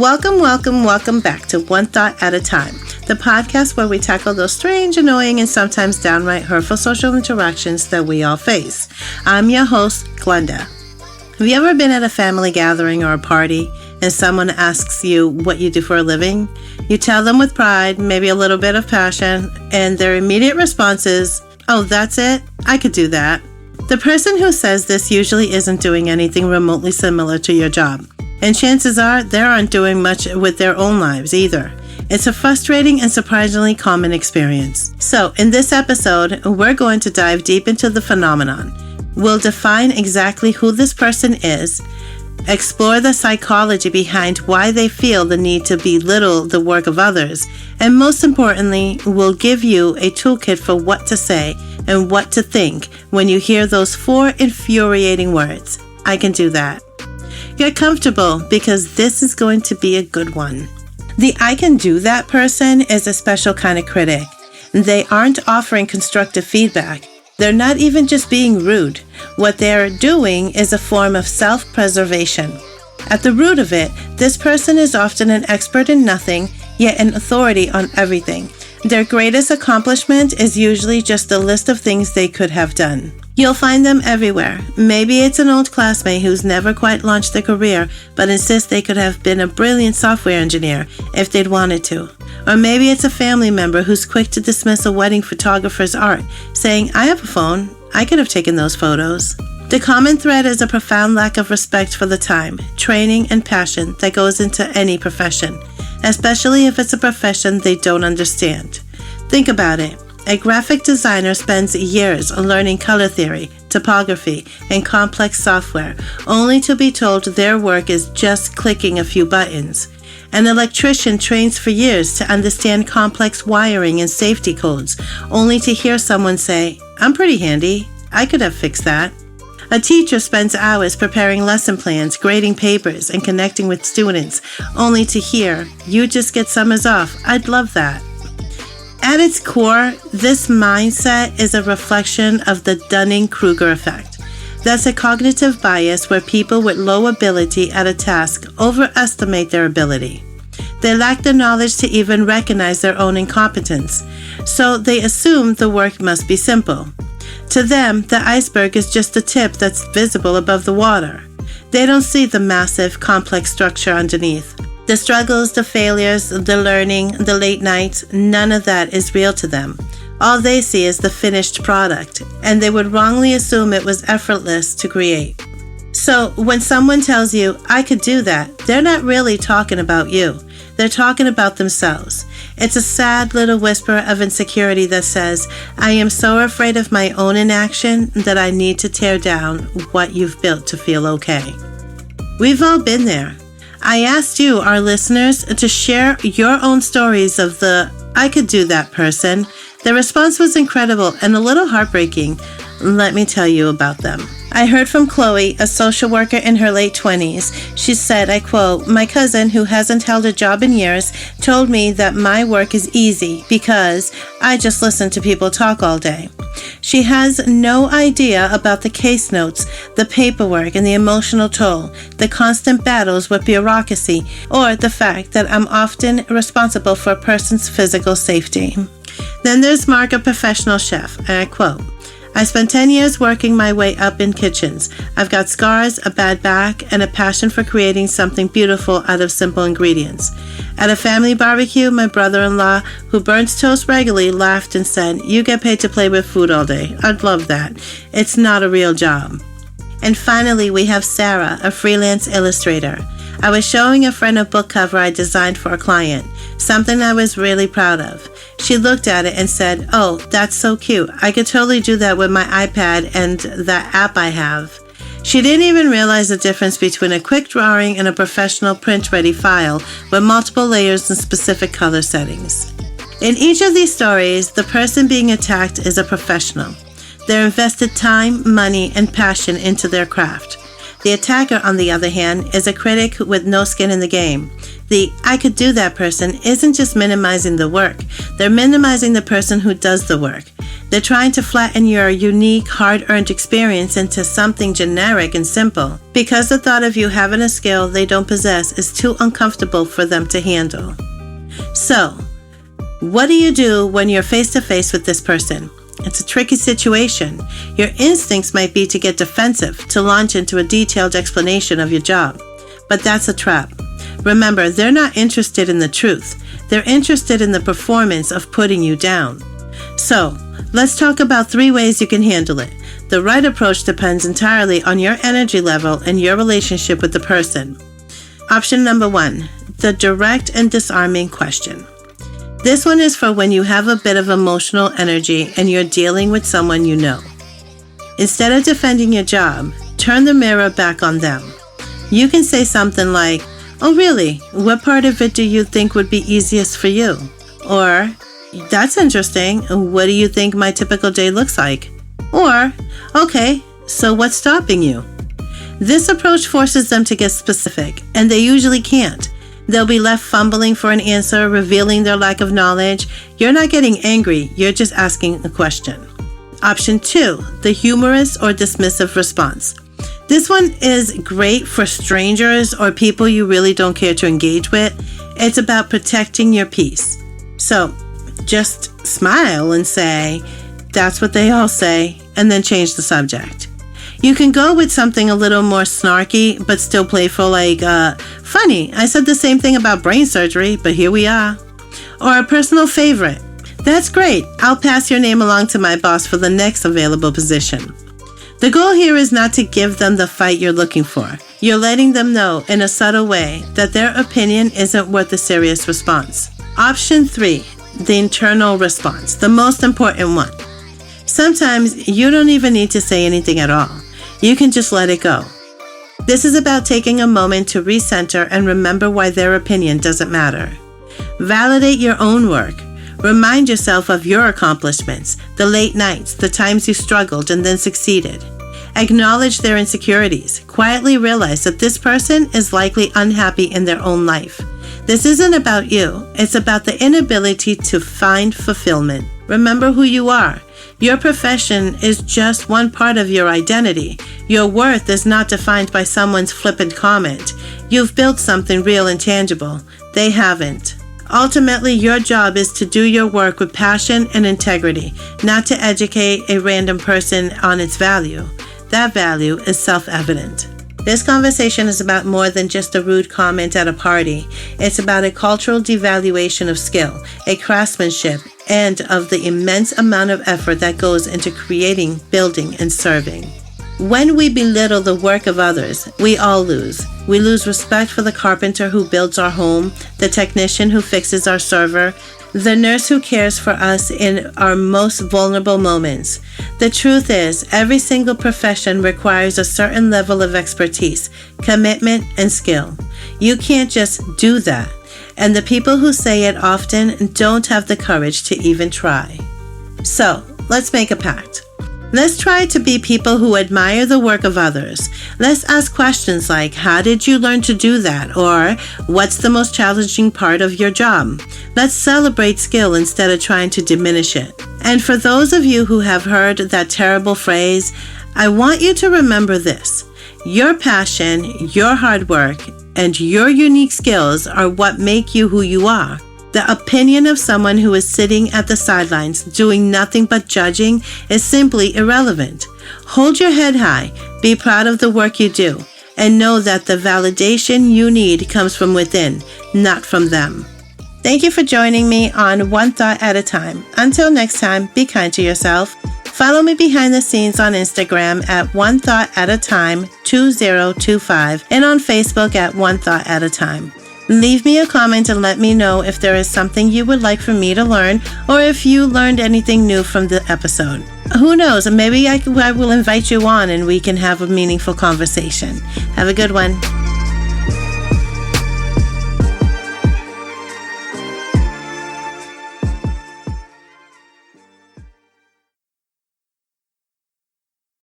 Welcome back to One Thought at a Time, the podcast where we tackle those strange, annoying, and sometimes downright hurtful social interactions that we all face. I'm your host, Glenda. Have you ever been at a family gathering or a party and someone asks you what you do for a living? You tell them with pride, maybe a little bit of passion, and their immediate response is, "Oh, that's it? I could do that." The person who says this usually isn't doing anything remotely similar to your job. And chances are they aren't doing much with their own lives either. It's a frustrating and surprisingly common experience. So, in this episode, we're going to dive deep into the phenomenon. We'll define exactly who this person is, explore the psychology behind why they feel the need to belittle the work of others, and most importantly, we'll give you a toolkit for what to say and what to think when you hear those 4 infuriating words. I can do that. Get comfortable because this is going to be a good one. The I can do that person is a special kind of critic. They aren't offering constructive feedback. They're not even just being rude. What they're doing is a form of self-preservation. At the root of it, this person is often an expert in nothing, yet an authority on everything. Their greatest accomplishment is usually just a list of things they could have done. You'll find them everywhere. Maybe it's an old classmate who's never quite launched their career, but insists they could have been a brilliant software engineer if they'd wanted to. Or maybe it's a family member who's quick to dismiss a wedding photographer's art, saying, "I have a phone. I could have taken those photos." The common thread is a profound lack of respect for the time, training, and passion that goes into any profession, especially if it's a profession they don't understand. Think about it. A graphic designer spends years learning color theory, typography, and complex software, only to be told their work is just clicking a few buttons. An electrician trains for years to understand complex wiring and safety codes, only to hear someone say, "I'm pretty handy. I could have fixed that." A teacher spends hours preparing lesson plans, grading papers, and connecting with students, only to hear, "You just get summers off. I'd love that." At its core, this mindset is a reflection of the Dunning-Kruger effect. That's a cognitive bias where people with low ability at a task overestimate their ability. They lack the knowledge to even recognize their own incompetence, so they assume the work must be simple. To them, the iceberg is just a tip that's visible above the water. They don't see the massive, complex structure underneath. The struggles, the failures, the learning, the late nights, none of that is real to them. All they see is the finished product, and they would wrongly assume it was effortless to create. So when someone tells you, "I could do that," they're not really talking about you. They're talking about themselves. It's a sad little whisper of insecurity that says, "I am so afraid of my own inaction that I need to tear down what you've built to feel okay." We've all been there. I asked you, our listeners, to share your own stories of the "I could do that" person. The response was incredible and a little heartbreaking. Let me tell you about them. I heard from Chloe, a social worker in her late 20s. She said, I quote, "My cousin, who hasn't held a job in years, told me that my work is easy because I just listen to people talk all day. She has no idea about the case notes, the paperwork, and the emotional toll, the constant battles with bureaucracy, or the fact that I'm often responsible for a person's physical safety." Then there's Mark, a professional chef, and I quote, "I spent 10 years working my way up in kitchens. I've got scars, a bad back, and a passion for creating something beautiful out of simple ingredients. At a family barbecue, my brother-in-law, who burns toast regularly, laughed and said, 'You get paid to play with food all day. I'd love that. It's not a real job.'" And finally, we have Sarah, a freelance illustrator. "I was showing a friend a book cover I designed for a client, something I was really proud of. She looked at it and said, 'Oh, that's so cute. I could totally do that with my iPad and that app I have.' She didn't even realize the difference between a quick drawing and a professional print-ready file with multiple layers and specific color settings." In each of these stories, the person being attacked is a professional. They're invested time, money, and passion into their craft. The attacker, on the other hand, is a critic with no skin in the game. The "I could do that" person isn't just minimizing the work. They're minimizing the person who does the work. They're trying to flatten your unique, hard-earned experience into something generic and simple because the thought of you having a skill they don't possess is too uncomfortable for them to handle. So, what do you do when you're face-to-face with this person? It's a tricky situation. Your instincts might be to get defensive, to launch into a detailed explanation of your job. But that's a trap. Remember, they're not interested in the truth. They're interested in the performance of putting you down. So, let's talk about 3 ways you can handle it. The right approach depends entirely on your energy level and your relationship with the person. Option number 1, the direct and disarming question. This one is for when you have a bit of emotional energy and you're dealing with someone you know. Instead of defending your job, turn the mirror back on them. You can say something like, "Oh really? What part of it do you think would be easiest for you?" Or, "That's interesting. What do you think my typical day looks like?" Or, "Okay, so what's stopping you?" This approach forces them to get specific, and they usually can't. They'll be left fumbling for an answer, revealing their lack of knowledge. You're not getting angry, you're just asking a question. Option 2, the humorous or dismissive response. This one is great for strangers or people you really don't care to engage with. It's about protecting your peace. So, just smile and say, "That's what they all say," and then change the subject. You can go with something a little more snarky, but still playful, like, "Funny, I said the same thing about brain surgery, but here we are." Or a personal favorite. "That's great. I'll pass your name along to my boss for the next available position." The goal here is not to give them the fight you're looking for. You're letting them know in a subtle way that their opinion isn't worth a serious response. Option 3, the internal response, the most important one. Sometimes you don't even need to say anything at all. You can just let it go. This is about taking a moment to recenter and remember why their opinion doesn't matter. Validate your own work. Remind yourself of your accomplishments, the late nights, the times you struggled and then succeeded. Acknowledge their insecurities. Quietly realize that this person is likely unhappy in their own life. This isn't about you. It's about the inability to find fulfillment. Remember who you are. Your profession is just one part of your identity. Your worth is not defined by someone's flippant comment. You've built something real and tangible. They haven't. Ultimately, your job is to do your work with passion and integrity, not to educate a random person on its value. That value is self-evident. This conversation is about more than just a rude comment at a party. It's about a cultural devaluation of skill, a craftsmanship, and of the immense amount of effort that goes into creating, building, and serving. When we belittle the work of others, we all lose. We lose respect for the carpenter who builds our home, the technician who fixes our server, the nurse who cares for us in our most vulnerable moments. The truth is, every single profession requires a certain level of expertise, commitment, and skill. You can't just do that. And the people who say it often don't have the courage to even try. So, let's make a pact. Let's try to be people who admire the work of others. Let's ask questions like, how did you learn to do that? Or, what's the most challenging part of your job? Let's celebrate skill instead of trying to diminish it. And for those of you who have heard that terrible phrase, I want you to remember this. Your passion, your hard work, and your unique skills are what make you who you are. The opinion of someone who is sitting at the sidelines doing nothing but judging is simply irrelevant. Hold your head high, be proud of the work you do, and know that the validation you need comes from within, not from them. Thank you for joining me on One Thought at a Time. Until next time, be kind to yourself. Follow me behind the scenes on Instagram at One Thought at a Time 2025 and on Facebook at One Thought at a Time. Leave me a comment and let me know if there is something you would like for me to learn or if you learned anything new from the episode. Who knows, maybe I will invite you on and we can have a meaningful conversation. Have a good one.